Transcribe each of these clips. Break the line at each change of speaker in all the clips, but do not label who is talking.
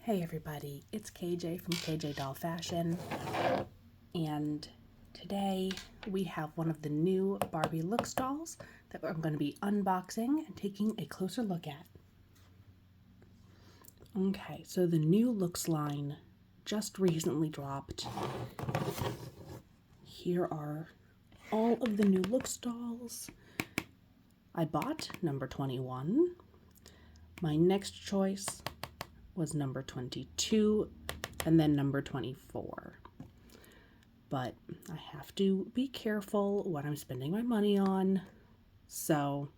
Hey everybody, it's KJ from KJ Doll Fashion, and today we have one of the new Barbie Looks dolls that I'm going to be unboxing and taking a closer look at. Okay, so the new Looks line just recently dropped. Here are all of the new Looks dolls. I bought number 21. My next choice was number 22 and then number 24. But I have to be careful what I'm spending my money on, so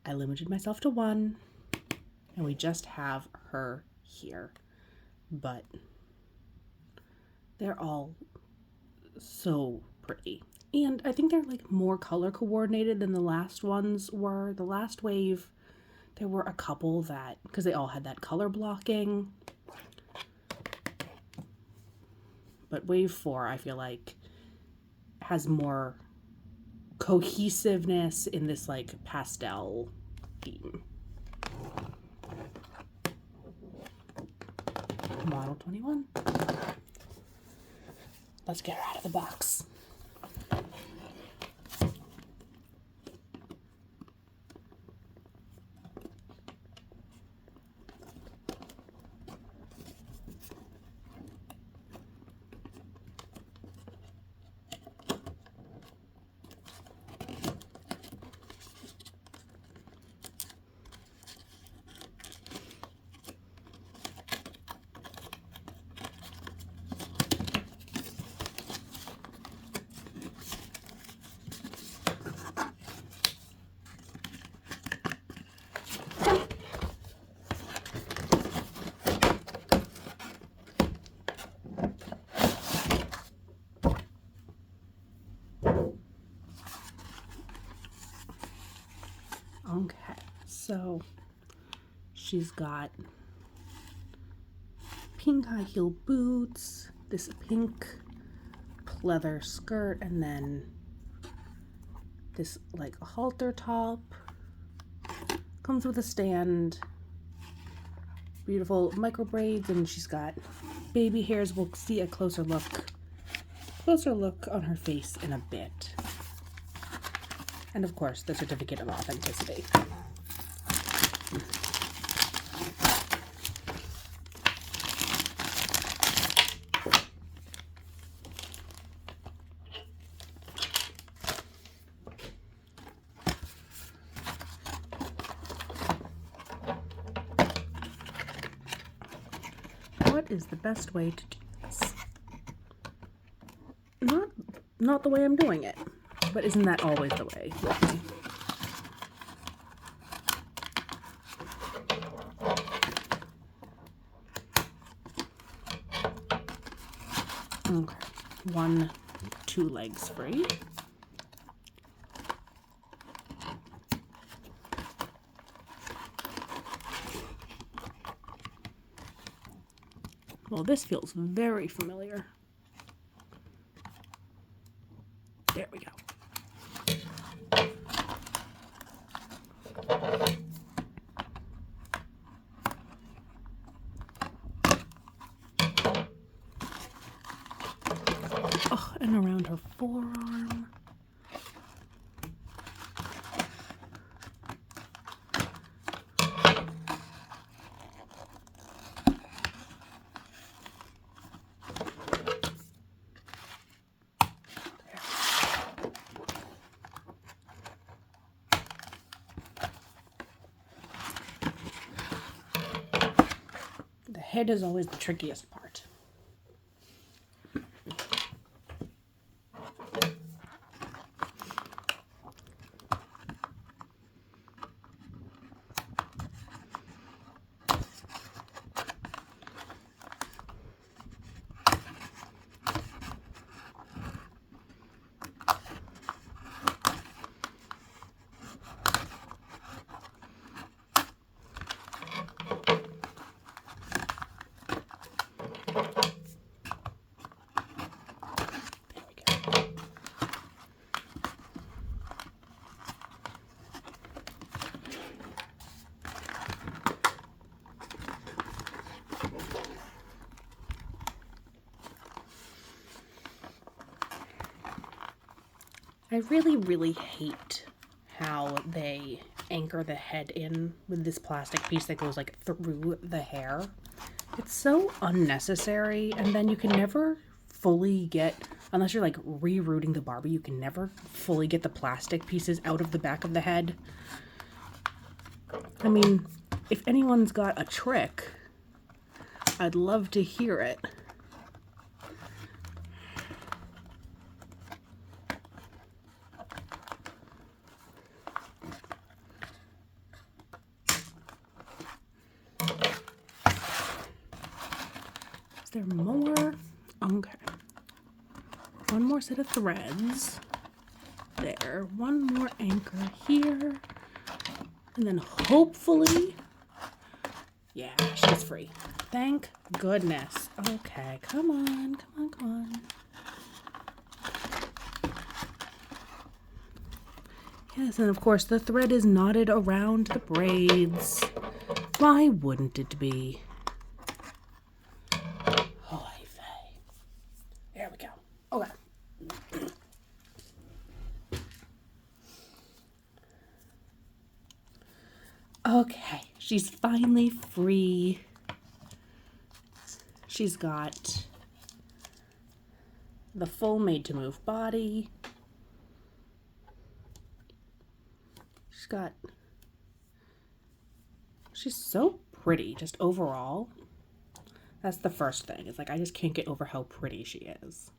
I limited myself to one, and we just have her here. But they're all so pretty. And I think they're like more color coordinated than the last ones were. The last wave, there were a couple that, because they all had that color blocking. But wave 4, I feel like, has more cohesiveness in this like pastel theme. Model 21. Let's get her out of the box. Okay, so she's got pink high heel boots, this pink pleather skirt, and then this like halter top. Comes with a stand, beautiful micro braids, and she's got baby hairs. We'll see a closer look on her face in a bit. And of course, the certificate of authenticity. What is the best way to do this? Not the way I'm doing it, but isn't that always the way with me? Okay, 2 legs free. Well, this feels very familiar. There we go. Oh, and around her forearm. The head is always the trickiest part. I really, really hate how they anchor the head in with this plastic piece that goes like through the hair. It's so unnecessary, and then you can never fully get, unless you're like rerooting the Barbie, you can never fully get the plastic pieces out of the back of the head. I mean, if anyone's got a trick, I'd love to hear it. Is there more? Okay. One more set of threads. There. One more anchor here. And then hopefully, yeah, she's free. Thank goodness. Okay, come on, come on, come on. Yes, and of course the thread is knotted around the braids. Why wouldn't it be? Oh, there we go. Okay. Okay, she's finally free. She's got the full made to move body. She's so pretty, just overall. That's the first thing. It's like, I just can't get over how pretty she is.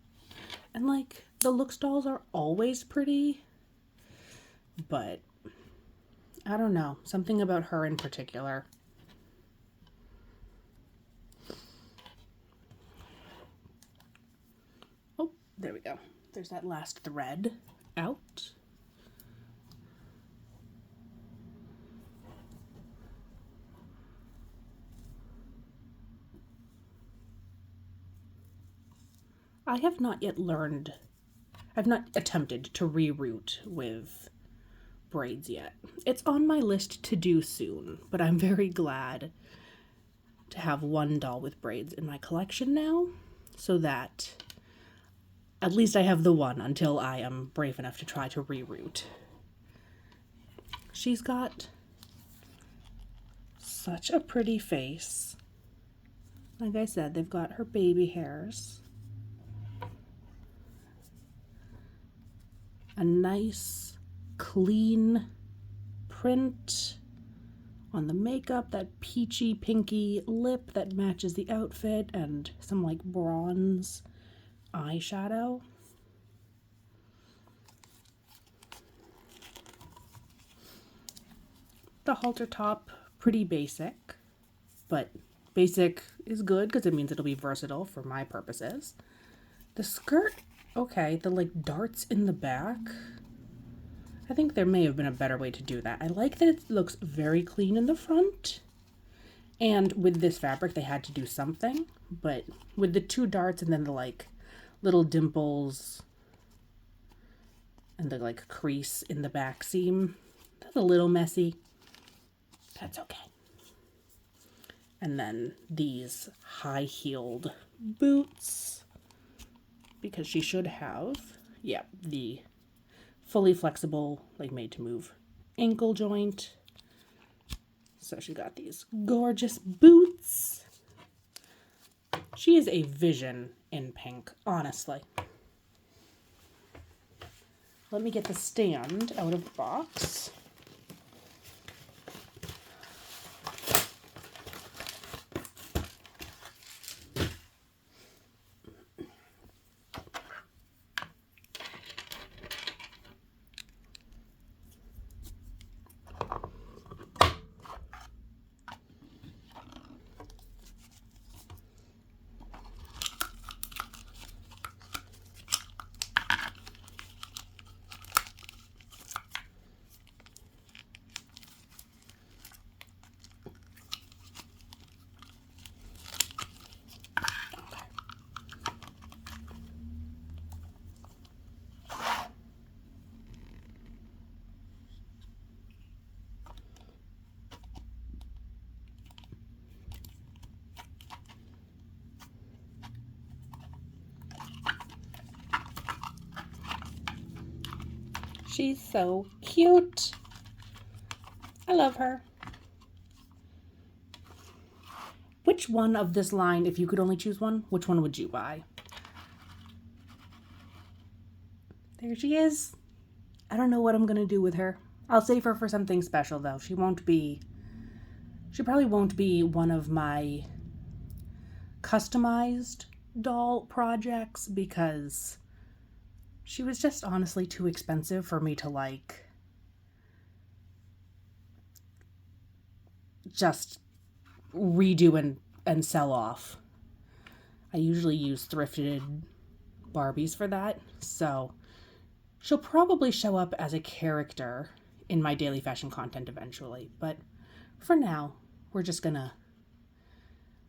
And like, the Looks dolls are always pretty, but I don't know. Something about her in particular. Oh, there we go. There's that last thread out. I have not yet learned, I've not attempted to reroot with braids yet. It's on my list to do soon, but I'm very glad to have one doll with braids in my collection now, so that at least I have the one until I am brave enough to try to reroot. She's got such a pretty face. Like I said, they've got her baby hairs. A nice, clean print on the makeup, that peachy pinky lip that matches the outfit, and some like bronze eyeshadow. The halter top, pretty basic, but basic is good because it means it'll be versatile for my purposes. The skirt, okay, the like darts in the back. I think there may have been a better way to do that. I like that it looks very clean in the front. And with this fabric, they had to do something. But with the two darts and then the like little dimples and the like crease in the back seam, that's a little messy. That's okay. And then these high-heeled boots, because she should have, yeah, the fully flexible, like made to move ankle joint. So she got these gorgeous boots. She is a vision in pink, honestly. Let me get the stand out of the box. She's so cute. I love her. Which one of this line, if you could only choose one, which one would you buy? There she is. I don't know what I'm going to do with her. I'll save her for something special, though. She probably won't be one of my customized doll projects because she was just honestly too expensive for me to like just redo and sell off. I usually use thrifted Barbies for that, so she'll probably show up as a character in my daily fashion content eventually, but for now, we're just gonna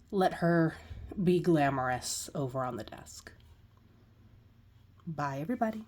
let her be glamorous over on the desk. Bye, everybody.